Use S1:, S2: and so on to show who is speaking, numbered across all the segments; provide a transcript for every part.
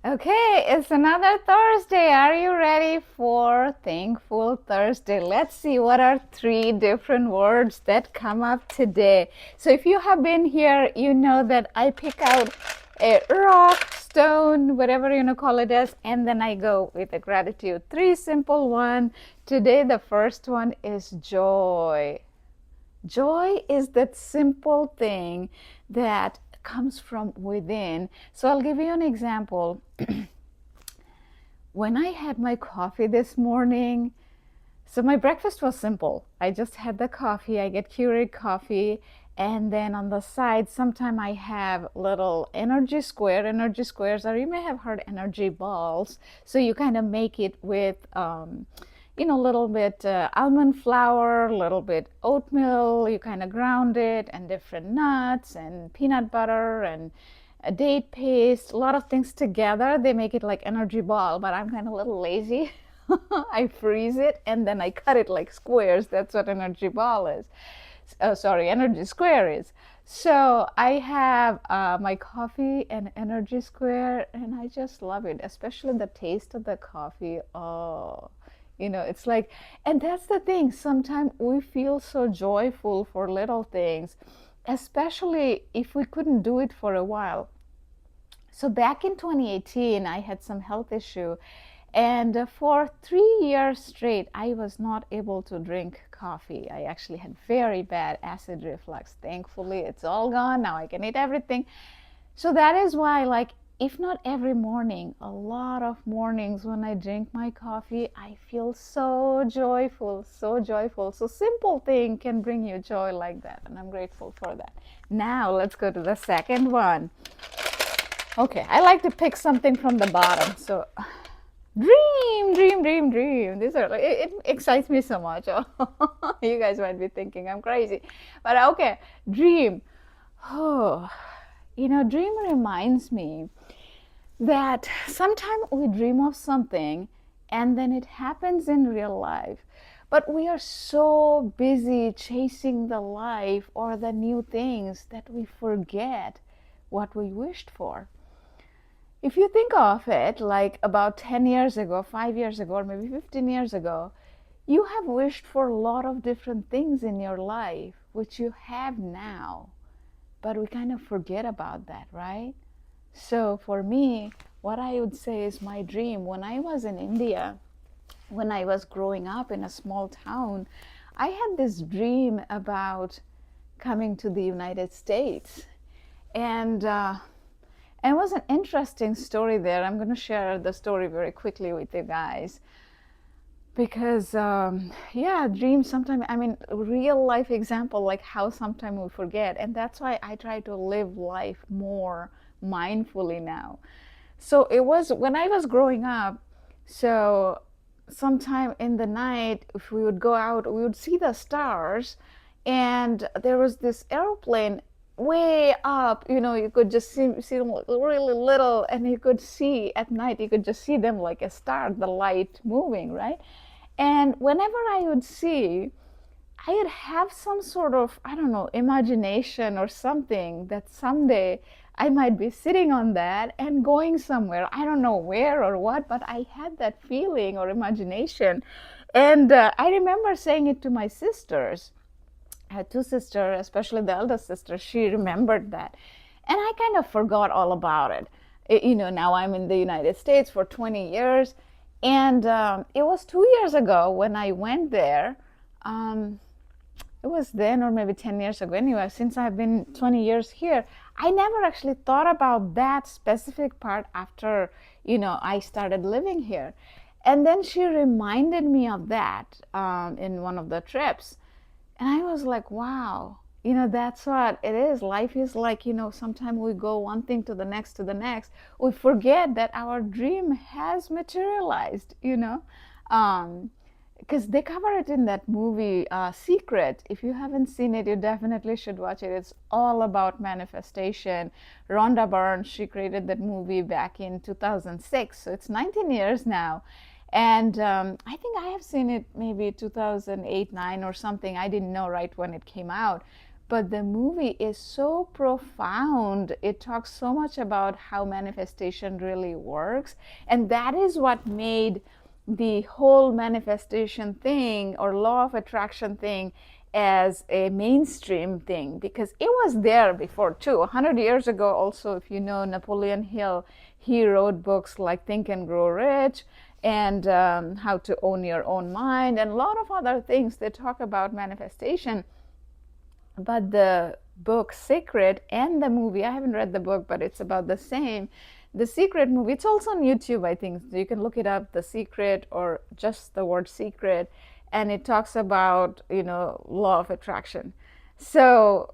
S1: Okay, it's another Thursday. Are you ready for Thankful Thursday? Let's see what are three different words that come up today. So, if you have been here, you know that I pick out a rock, stone, whatever you know, call it as, and then I go with a gratitude. Three simple one. Today, the first one is joy. Joy is that simple thing that comes from within. So I'll give you an example. When I had my coffee this morning, so my breakfast was simple. I just had the coffee, I get Keurig coffee, and then on the side, sometime I have little energy squares, or you may have heard energy balls. So you kind of make it with a little bit almond flour, a little bit oatmeal, you kind of ground it, and different nuts and peanut butter and a date paste, a lot of things together. They make it like energy ball, but I'm kind of a little lazy. I freeze it and then I cut it like squares. That's what energy ball is. Sorry, energy square is. So I have my coffee and energy square, and I just love it, especially the taste of the coffee. Oh, it's like, and that's the thing. Sometimes we feel so joyful for little things, especially if we couldn't do it for a while. So back in 2018, I had some health issue, and for 3 years straight, I was not able to drink coffee. I actually had very bad acid reflux. Thankfully, it's all gone. Now I can eat everything. So that is why, like, if not every morning, a lot of mornings when I drink my coffee, I feel so joyful, so joyful. So simple thing can bring you joy like that, and I'm grateful for that. Now let's go to the second one. Okay, I like to pick something from the bottom. So dream, dream, dream, dream. These are like, it excites me so much. You guys might be thinking I'm crazy, but okay, dream. Oh, dream reminds me that sometimes we dream of something and then it happens in real life. But we are so busy chasing the life or the new things that we forget what we wished for. If you think of it like about 10 years ago, 5 years ago, or maybe 15 years ago, you have wished for a lot of different things in your life, which you have now. But we kind of forget about that, right? So for me, what I would say is my dream. When I was in India, when I was growing up in a small town, I had this dream about coming to the United States. And it was an interesting story there. I'm going to share the story very quickly with you guys. Because, dreams sometimes, real life example, like how sometimes we forget. And that's why I try to live life more mindfully now. So it was when I was growing up. So sometime in the night, if we would go out, we would see the stars. And there was this airplane way up, you could just see them really little, and you could see at night, you could just see them like a star, the light moving, right? And whenever I would see, I would have some sort of, I don't know, imagination or something that someday I might be sitting on that and going somewhere. I don't know where or what, but I had that feeling or imagination. And I remember saying it to my sisters. I had two sisters, especially the eldest sister. She remembered that. And I kind of forgot all about it. Now I'm in the United States for 20 years. And it was 2 years ago when I went there. It was then or maybe 10 years ago. Anyway, since I've been 20 years here, I never actually thought about that specific part after, I started living here. And then she reminded me of that in one of the trips. And I was like, wow, that's what it is. Life is like, sometimes we go one thing to the next to the next. We forget that our dream has materialized, because they cover it in that movie Secret. If you haven't seen it, you definitely should watch it. It's all about manifestation. Rhonda Byrne, she created that movie back in 2006, so it's 19 years now. And I think I have seen it maybe 2008, 9 or something. I didn't know right when it came out. but the movie is so profound. It talks so much about how manifestation really works. And that is what made the whole manifestation thing or law of attraction thing as a mainstream thing, because it was there before too. 100 years ago, also, if you know Napoleon Hill, he wrote books like Think and Grow Rich and How to Own Your Own Mind, and a lot of other things that talk about manifestation. But the book Secret and the movie, I haven't read the book, but it's about the same. The Secret movie, it's also on YouTube, I think. You can look it up, The Secret, or just the word secret. And it talks about, law of attraction. So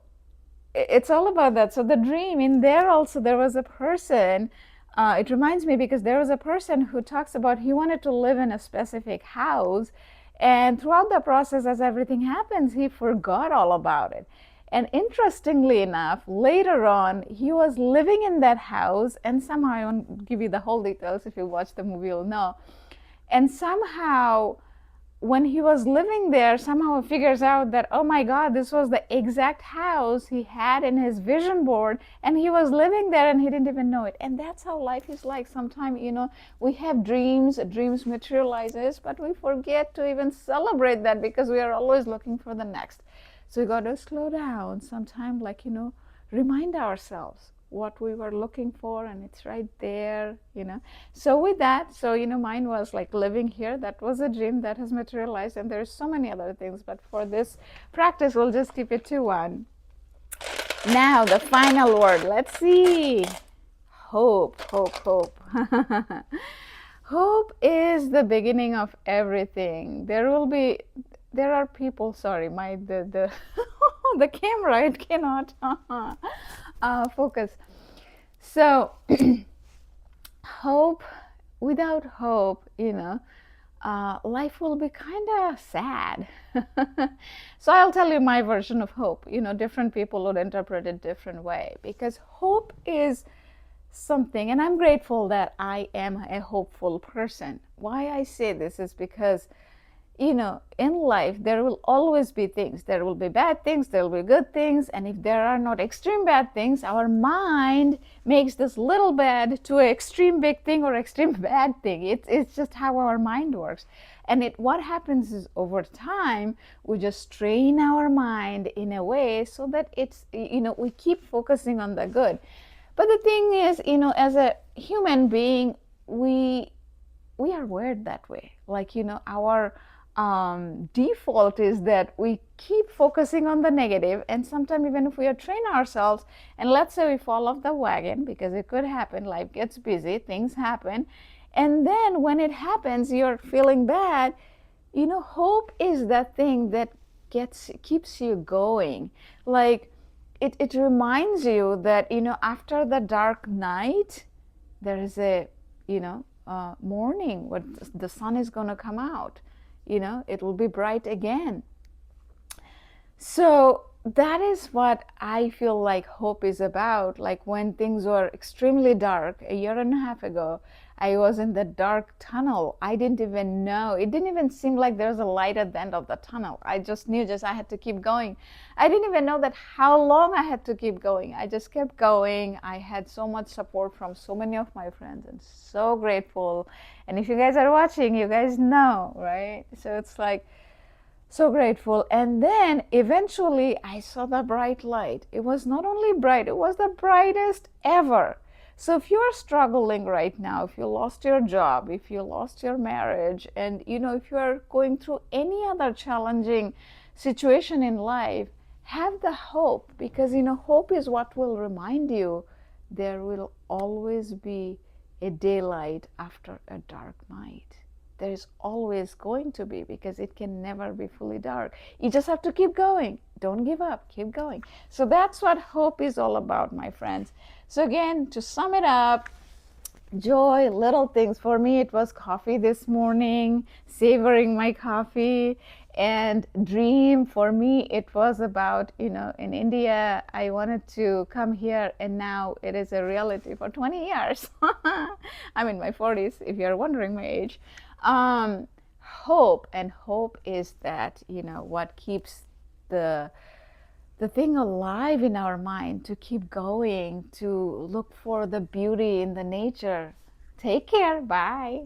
S1: it's all about that. So the dream, in there also, there was a person. It reminds me because there was a person who talks about he wanted to live in a specific house, and throughout the process, as everything happens, he forgot all about it. And interestingly enough, later on, he was living in that house, and somehow, I won't give you the whole details. If you watch the movie, you'll know. And somehow, when he was living there, somehow he figures out that, oh my God, this was the exact house he had in his vision board, and he was living there and he didn't even know it. And that's how life is like. Sometimes, we have dreams materializes, but we forget to even celebrate that because we are always looking for the next. So we got to slow down sometimes, remind ourselves what we were looking for, and it's right there. So with that, mine was like living here. That was a dream that has materialized, and there's so many other things, but for this practice, we'll just keep it to one. Now the final word, let's see. Hope. Hope is the beginning of everything. There are people, sorry, the the camera, it cannot focus. So hope, without hope, life will be kind of sad. So I'll tell you my version of hope. Different people would interpret it different way, because hope is something, and I'm grateful that I am a hopeful person. Why I say this is because in life, there will always be things. There will be bad things, there will be good things. And if there are not extreme bad things, our mind makes this little bad to an extreme big thing or extreme bad thing. It's just how our mind works. And what happens is, over time, we just train our mind in a way so that we keep focusing on the good. But the thing is, as a human being, we are wired that way. Our default is that we keep focusing on the negative, and sometimes even if we train ourselves, and let's say we fall off the wagon, because it could happen, life gets busy, things happen, and then when it happens, you're feeling bad. Hope is that thing that keeps you going. It reminds you that after the dark night, there is a morning where the sun is going to come out. It will be bright again. So that is what I feel like hope is about. Like when things were extremely dark a year and a half ago, I was in the dark tunnel. I didn't even know. It didn't even seem like there was a light at the end of the tunnel. I just knew I had to keep going. I didn't even know that how long I had to keep going. I just kept going. I had so much support from so many of my friends, and so grateful. And if you guys are watching, you guys know, right? So it's like, so grateful. And then eventually I saw the bright light. It was not only bright, it was the brightest ever. So if you're struggling right now, if you lost your job, if you lost your marriage, and if you are going through any other challenging situation in life, have the hope, because hope is what will remind you there will always be a daylight after a dark night. There is always going to be, because it can never be fully dark. You just have to keep going. Don't give up. Keep going. So that's what hope is all about, my friends. So again, to sum it up, joy, little things. For me, it was coffee this morning, savoring my coffee. And dream, for me, it was about, in India, I wanted to come here, and now it is a reality for 20 years. I'm in my 40s, if you're wondering my age. Hope, and hope is that, what keeps the the thing alive in our mind to keep going, to look for the beauty in the nature. Take care. Bye.